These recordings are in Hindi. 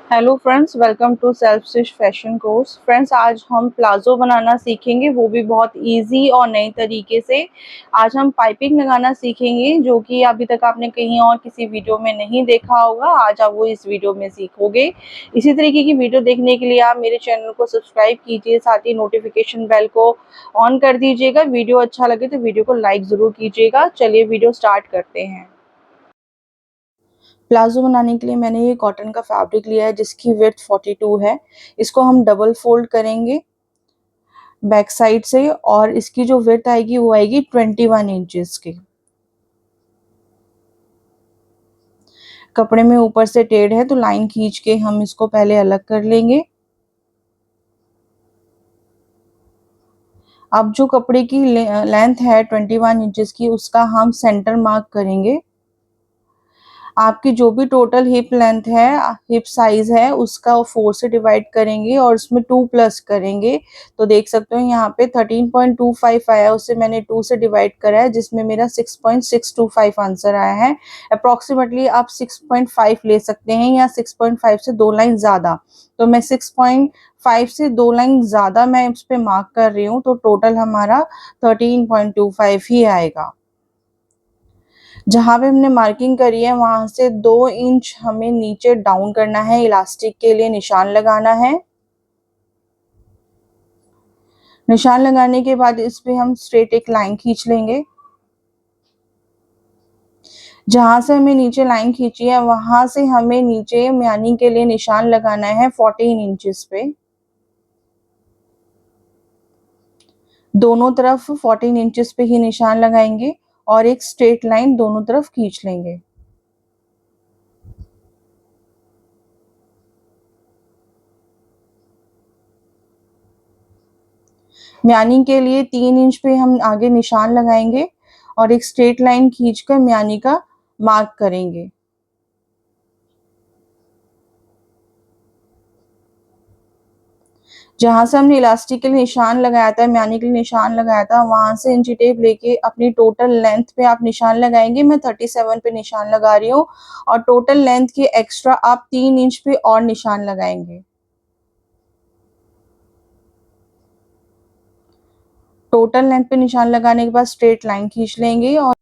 Hello friends, welcome to self stitch fashion course. Friends, आज हम प्लाजो बनाना सीखेंगे, वो भी बहुत इजी और नए तरीके से। आज हम पाइपिंग लगाना सीखेंगे, जो कि अभी तक आपने कहीं और किसी वीडियो में नहीं देखा होगा। आज आप वो इस वीडियो में सीखोगे। इसी तरीके की वीडियो देखने के लिए आप मेरे चैनल को सब्सक्राइब कीजिए, साथ ही नोटिफिकेशन बेल को ऑन कर दीजिएगा। वीडियो अच्छा लगे तो वीडियो को लाइक ज़रूर कीजिएगा। चलिए वीडियो स्टार्ट करते हैं। प्लाज़ो बनाने के लिए मैंने ये कॉटन का फैब्रिक लिया है, जिसकी विड्थ 42 है। इसको हम डबल फोल्ड करेंगे बैक साइड से, और इसकी जो विड्थ आएगी वो आएगी 21 इंचेस की। कपड़े में ऊपर से टेढ़ है तो लाइन खींच के हम इसको पहले अलग कर लेंगे। अब जो कपड़े की लेंथ है 21 इंचेस की, उसका हम सेंटर मार्क करेंगे। आपकी जो भी टोटल हिप लेंथ है, हिप साइज है, उसका 4 से डिवाइड करेंगे और उसमें 2 प्लस करेंगे। तो देख सकते हो यहाँ पे 13.25 आया, उससे मैंने 2 से डिवाइड करा है, जिसमें मेरा 6.625 आंसर आया है। अप्रोक्सीमेटली आप 6.5 ले सकते हैं या 6.5 से 2 लाइन ज़्यादा। तो मैं 6.5 से 2 लाइन ज़्यादा मैं इस पे मार्क कर रही हूँ, तो टोटल हमारा 13.25 ही आएगा। जहाँ पे हमने मार्किंग करी है वहां से 2 इंच हमें नीचे डाउन करना है, इलास्टिक के लिए निशान लगाना है। निशान लगाने के बाद इस पे हम स्ट्रेट एक लाइन खींच लेंगे। जहां से हमें नीचे लाइन खींची है वहां से हमें नीचे म्यानी के लिए निशान लगाना है 14 इंचेस पे। दोनों तरफ 14 इंचेस पे ही निशान लगाएंगे और एक स्ट्रेट लाइन दोनों तरफ खींच लेंगे। म्यानी के लिए 3 इंच पे हम आगे निशान लगाएंगे और एक स्ट्रेट लाइन खींचकर म्यानी का मार्क करेंगे। जहां से हमने इलास्टिक के लिए निशान लगाया था, म्यानी के लिए निशान लगाया था, वहां से इंची टेप लेके अपनी टोटल लेंथ पे आप निशान लगाएंगे। मैं 37 पे निशान लगा रही हूँ और टोटल लेंथ के एक्स्ट्रा आप 3 इंच पे और निशान लगाएंगे। टोटल लेंथ पे निशान लगाने के बाद स्ट्रेट लाइन खींच लेंगे और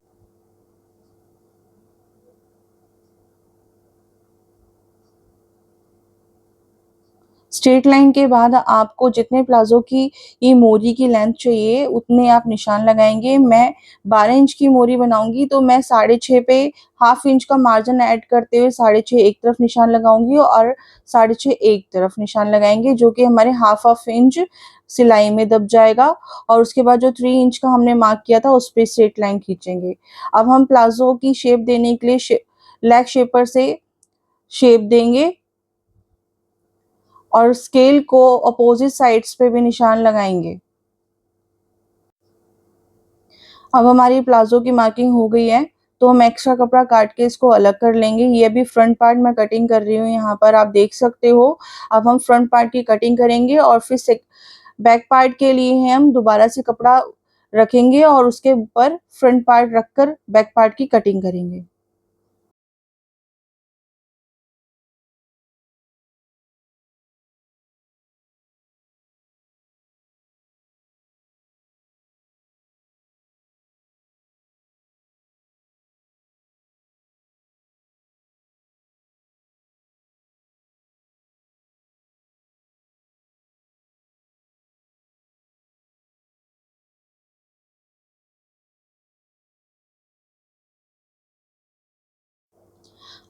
स्ट्रेट लाइन के बाद आपको जितने प्लाजो की ये मोरी की लेंथ चाहिए उतने आप निशान लगाएंगे। मैं 12 इंच की मोरी बनाऊंगी, तो मैं 6.5 पे हाफ इंच का मार्जिन ऐड करते हुए 6.5 एक तरफ निशान लगाऊंगी और 6.5 एक तरफ निशान लगाएंगे, जो कि हमारे हाफ हाफ इंच सिलाई में दब जाएगा। और उसके बाद जो 3 इंच का हमने मार्क किया था उस पर स्ट्रेट लाइन खींचेंगे। अब हम प्लाजो की शेप देने के लिए लेग शेपर से शेप देंगे और स्केल को अपोजिट साइड्स पे भी निशान लगाएंगे। अब हमारी प्लाजो की मार्किंग हो गई है, तो हम एक्स्ट्रा कपड़ा काट के इसको अलग कर लेंगे। ये भी फ्रंट पार्ट मैं कटिंग कर रही हूँ, यहाँ पर आप देख सकते हो। अब हम फ्रंट पार्ट की कटिंग करेंगे और फिर से बैक पार्ट के लिए हम दोबारा से कपड़ा रखेंगे और उसके ऊपर फ्रंट पार्ट रखकर बैक पार्ट की कटिंग करेंगे।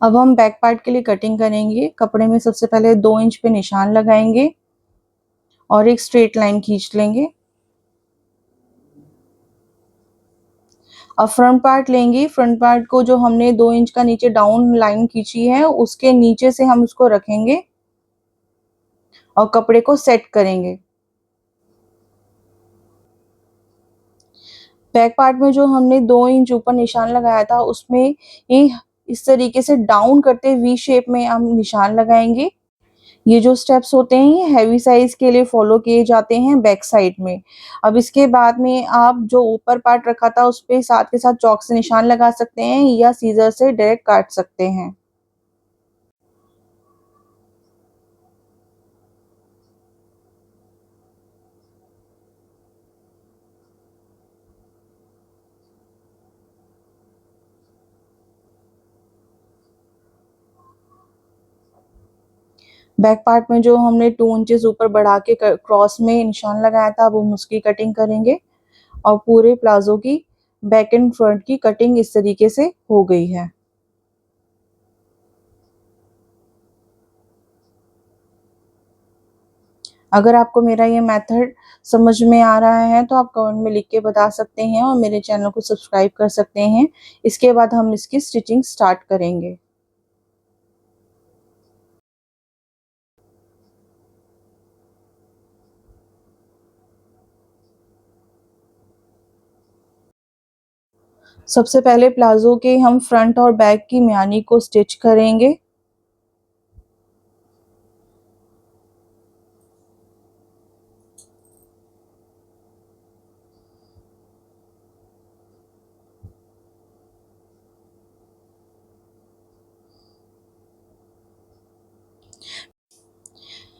अब हम बैक पार्ट के लिए कटिंग करेंगे। कपड़े में सबसे पहले 2 इंच पे निशान लगाएंगे और एक स्ट्रेट लाइन खींच लेंगे। अब फ्रंट पार्ट लेंगे। फ्रंट पार्ट को जो हमने 2 इंच का नीचे डाउन लाइन खींची है उसके नीचे से हम उसको रखेंगे और कपड़े को सेट करेंगे। बैक पार्ट में जो हमने 2 इंच ऊपर निशान लगाया था उसमें ये इस तरीके से डाउन करते वी शेप में हम निशान लगाएंगे। ये जो स्टेप्स होते हैं ये हैवी साइज के लिए फॉलो किए जाते हैं बैक साइड में। अब इसके बाद में आप जो ऊपर पार्ट रखा था उस पे साथ के साथ चॉक से निशान लगा सकते हैं या सीजर से डायरेक्ट काट सकते हैं। बैक पार्ट में जो हमने 2 इंचेस ऊपर बढ़ा के क्रॉस में निशान लगाया था, अब हम उसकी कटिंग करेंगे और पूरे प्लाजो की बैक एंड फ्रंट की कटिंग इस तरीके से हो गई है। अगर आपको मेरा ये मेथड समझ में आ रहा है तो आप कमेंट में लिख के बता सकते हैं और मेरे चैनल को सब्सक्राइब कर सकते हैं। इसके बाद हम इसकी स्टिचिंग स्टार्ट करेंगे। सबसे पहले प्लाजो के हम फ्रंट और बैक की म्यानी को स्टिच करेंगे।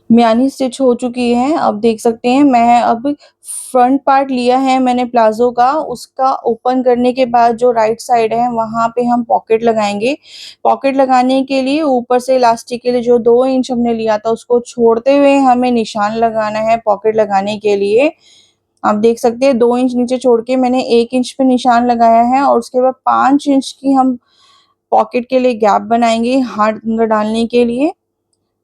म्यानी स्टिच हो चुकी है। अब देख सकते हैं मैं अब फ्रंट पार्ट लिया है मैंने प्लाजो का, उसका ओपन करने के बाद जो राइट साइड है वहां पे हम पॉकेट लगाएंगे। पॉकेट लगाने के लिए ऊपर से इलास्टिक के लिए जो 2 इंच हमने लिया था उसको छोड़ते हुए हमें निशान लगाना है पॉकेट लगाने के लिए। आप देख सकते हैं 2 इंच नीचे छोड़ के मैंने 1 इंच पे निशान लगाया है और उसके बाद 5 इंच की हम पॉकेट के लिए गैप बनाएंगे हाथ अंदर डालने के लिए।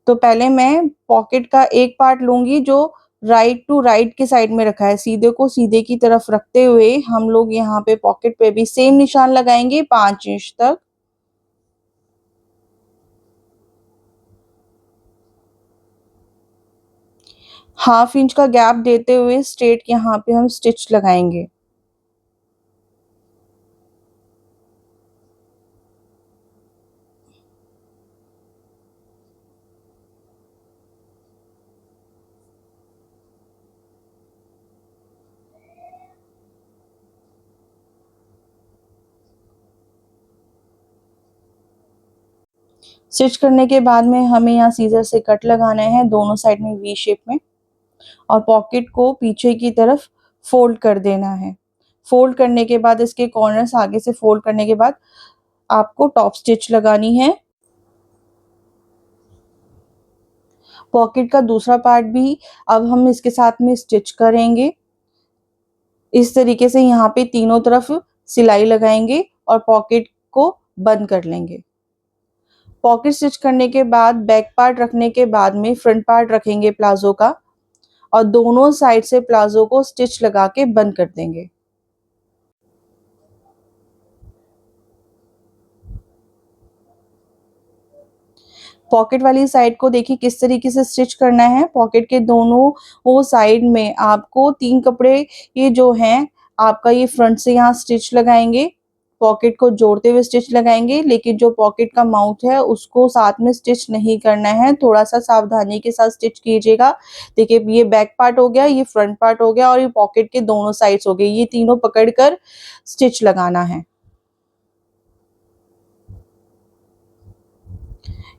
तो पहले मैं पॉकेट का एक पार्ट लूंगी जो राइट टू राइट के साइड में रखा है, सीधे को सीधे की तरफ रखते हुए हम लोग यहाँ पे पॉकेट पे भी सेम निशान लगाएंगे 5 इंच तक। हाफ इंच का गैप देते हुए स्ट्रेट यहाँ पे हम स्टिच लगाएंगे। स्टिच करने के बाद में हमें यहाँ सीजर से कट लगाना है दोनों साइड में वी शेप में और पॉकेट को पीछे की तरफ फोल्ड कर देना है। फोल्ड करने के बाद इसके कॉर्नर्स आगे से फोल्ड करने के बाद आपको टॉप स्टिच लगानी है। पॉकेट का दूसरा पार्ट भी अब हम इसके साथ में स्टिच करेंगे। इस तरीके से यहाँ पे तीनों तरफ सिलाई लगाएंगे और पॉकेट को बंद कर लेंगे। पॉकेट स्टिच करने के बाद बैक पार्ट रखने के बाद में फ्रंट पार्ट रखेंगे प्लाजो का और दोनों साइड से प्लाजो को स्टिच लगा के बंद कर देंगे। पॉकेट वाली साइड को देखिए किस तरीके से स्टिच करना है। पॉकेट के दोनों वो साइड में आपको 3 कपड़े ये जो हैं आपका ये फ्रंट से यहाँ स्टिच लगाएंगे, पॉकेट को जोड़ते हुए स्टिच लगाएंगे, लेकिन जो पॉकेट का माउथ है उसको साथ में स्टिच नहीं करना है, थोड़ा सा सावधानी के साथ स्टिच कीजिएगा। देखिए ये बैक पार्ट हो गया, ये फ्रंट पार्ट हो गया और ये पॉकेट के दोनों साइड्स हो गए, ये तीनों पकड़ कर स्टिच लगाना है।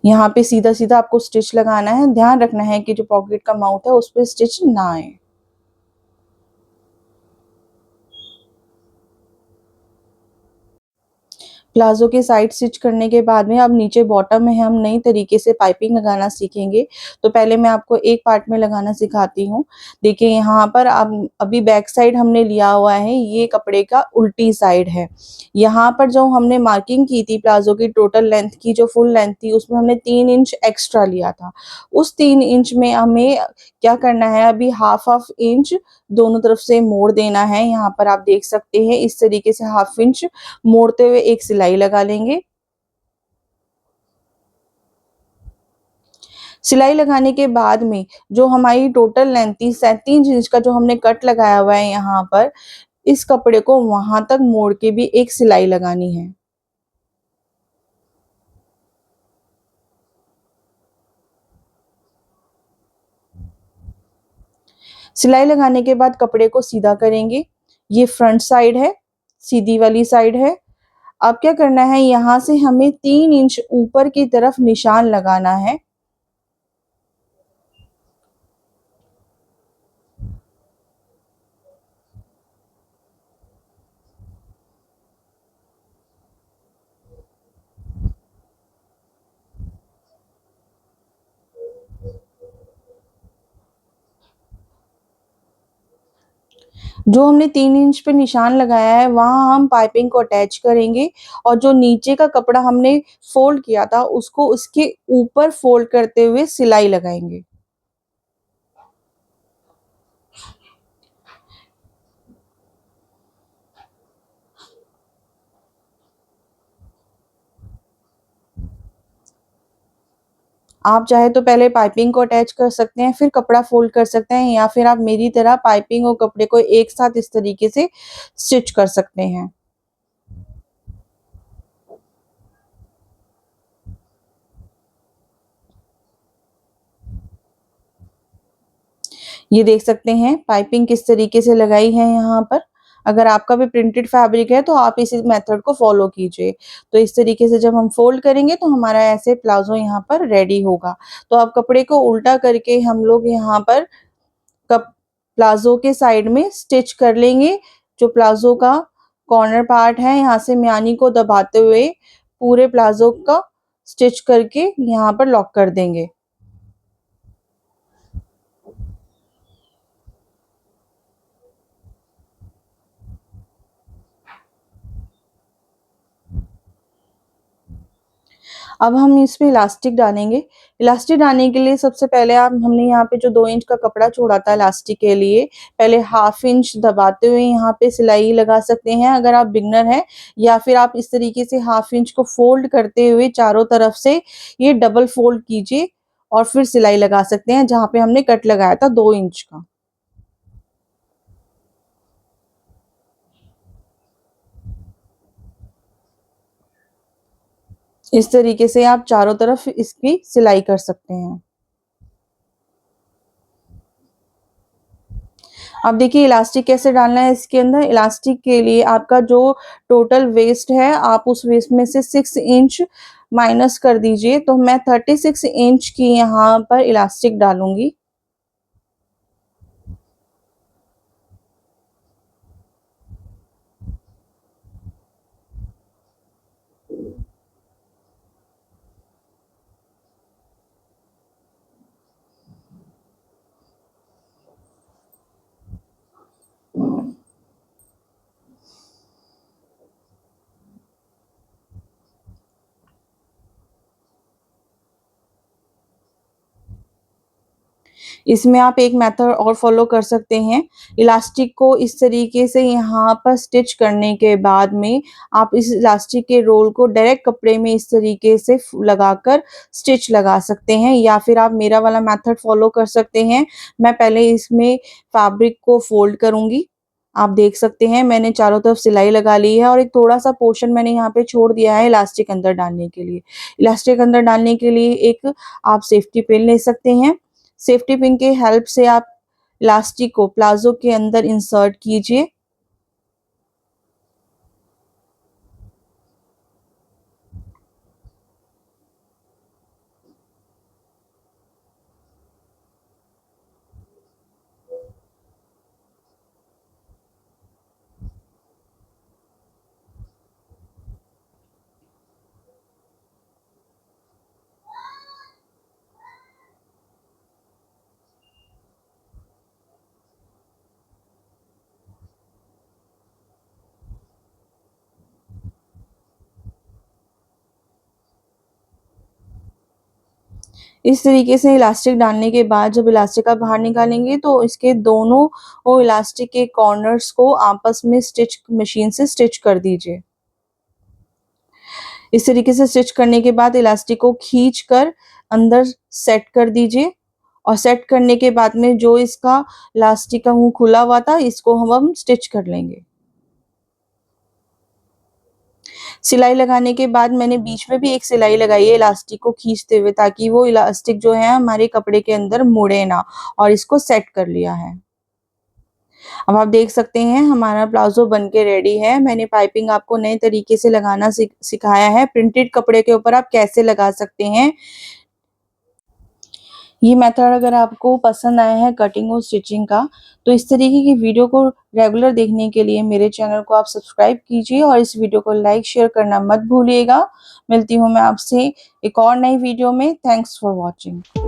यहाँ पे सीधा-सीधा आपको स्टिच लगाना है, ध्यान रखना है कि जो पॉकेट का माउथ है उस पे स्टिच ना आए। प्लाज़ो के साइड स्टिच करने के बाद में अब नीचे बॉटम में हम नई तरीके से पाइपिंग लगाना सीखेंगे। तो पहले मैं आपको एक पार्ट में लगाना सिखाती हूँ। देखिए यहाँ पर अब अभी बैक साइड हमने लिया हुआ है, ये कपड़े का उल्टी साइड है। यहाँ पर जो हमने मार्किंग की थी प्लाज़ो की टोटल लेंथ की जो फुल लेंथ थी उसमें हमने 3 इंच एक्स्ट्रा लिया था। उस 3 इंच में हमें क्या करना है, अभी हाफ हाफ इंच दोनों तरफ से मोड़ देना है। यहाँ पर आप देख सकते हैं इस तरीके से हाफ इंच मोड़ते हुए एक सिलाई लगा लेंगे। सिलाई लगाने के बाद में जो हमारी टोटल लेंथ थी 37 इंच का जो हमने कट लगाया हुआ है यहाँ पर, इस कपड़े को वहां तक मोड़ के भी एक सिलाई लगानी है। सिलाई लगाने के बाद कपड़े को सीधा करेंगे। ये फ्रंट साइड है, सीधी वाली साइड है। अब क्या करना है, यहाँ से हमें 3 इंच ऊपर की तरफ निशान लगाना है। जो हमने 3 इंच पे निशान लगाया है वहाँ हम पाइपिंग को अटैच करेंगे और जो नीचे का कपड़ा हमने फोल्ड किया था उसको उसके ऊपर फोल्ड करते हुए सिलाई लगाएंगे। आप चाहे तो पहले पाइपिंग को अटैच कर सकते हैं, फिर कपड़ा फोल्ड कर सकते हैं, या फिर आप मेरी तरह पाइपिंग और कपड़े को एक साथ इस तरीके से स्टिच कर सकते हैं। ये देख सकते हैं पाइपिंग किस तरीके से लगाई है यहाँ पर। अगर आपका भी प्रिंटेड फैब्रिक है तो आप इस मेथड को फॉलो कीजिए। तो इस तरीके से जब हम फोल्ड करेंगे तो हमारा ऐसे प्लाजो यहाँ पर रेडी होगा। तो अब कपड़े को उल्टा करके हम लोग यहाँ पर कप प्लाजो के साइड में स्टिच कर लेंगे। जो प्लाजो का कॉर्नर पार्ट है यहाँ से म्यानी को दबाते हुए पूरे प्लाजो का स्टिच करके यहाँ पर लॉक कर देंगे। अब हम इसमें इलास्टिक डालेंगे। इलास्टिक डालने के लिए सबसे पहले आप हमने यहाँ पे जो 2 इंच का कपड़ा छोड़ा था इलास्टिक के लिए, पहले हाफ इंच दबाते हुए यहाँ पे सिलाई लगा सकते हैं अगर आप बिगनर हैं, या फिर आप इस तरीके से हाफ इंच को फोल्ड करते हुए चारों तरफ से ये डबल फोल्ड कीजिए और फिर सिलाई लगा सकते हैं जहाँ पे हमने कट लगाया था 2 इंच का। इस तरीके से आप चारों तरफ इसकी सिलाई कर सकते हैं। अब देखिए इलास्टिक कैसे डालना है इसके अंदर। इलास्टिक के लिए आपका जो टोटल वेस्ट है आप उस वेस्ट में से 6 इंच माइनस कर दीजिए। तो मैं 36 इंच की यहाँ पर इलास्टिक डालूंगी। इसमें आप एक मेथड और फॉलो कर सकते हैं। इलास्टिक को इस तरीके से यहाँ पर स्टिच करने के बाद में आप इस इलास्टिक के रोल को डायरेक्ट कपड़े में इस तरीके से लगाकर स्टिच लगा सकते हैं, या फिर आप मेरा वाला मेथड फॉलो कर सकते हैं। मैं पहले इसमें फैब्रिक को फोल्ड करूंगी। आप देख सकते हैं मैंने चारों तरफ सिलाई लगा ली है और एक थोड़ा सा पोर्शन मैंने यहाँ पे छोड़ दिया है इलास्टिक अंदर डालने के लिए। इलास्टिक अंदर डालने के लिए एक आप सेफ्टी पिन ले सकते हैं। सेफ्टी पिन के हेल्प से आप इलास्टिक को प्लाजो के अंदर इंसर्ट कीजिए। इस तरीके से इलास्टिक डालने के बाद जब इलास्टिक आप बाहर निकालेंगे तो इसके दोनों वो इलास्टिक के कॉर्नर्स को आपस में स्टिच मशीन से स्टिच कर दीजिए। इस तरीके से स्टिच करने के बाद इलास्टिक को खींच कर अंदर सेट कर दीजिए, और सेट करने के बाद में जो इसका इलास्टिक का मुंह खुला हुआ था इसको हम स्टिच कर लेंगे। सिलाई लगाने के बाद मैंने बीच में भी एक सिलाई लगाई है इलास्टिक को खींचते हुए, ताकि वो इलास्टिक जो है हमारे कपड़े के अंदर मुड़े ना, और इसको सेट कर लिया है। अब आप देख सकते हैं हमारा प्लाजो बन के रेडी है। मैंने पाइपिंग आपको नए तरीके से लगाना सिखाया है। प्रिंटेड कपड़े के ऊपर आप कैसे लगा सकते हैं। ये मेथड अगर आपको पसंद आया है कटिंग और स्टिचिंग का, तो इस तरीके की वीडियो को रेगुलर देखने के लिए मेरे चैनल को आप सब्सक्राइब कीजिए और इस वीडियो को लाइक शेयर करना मत भूलिएगा। मिलती हूँ मैं आपसे एक और नई वीडियो में। Thanks for watching.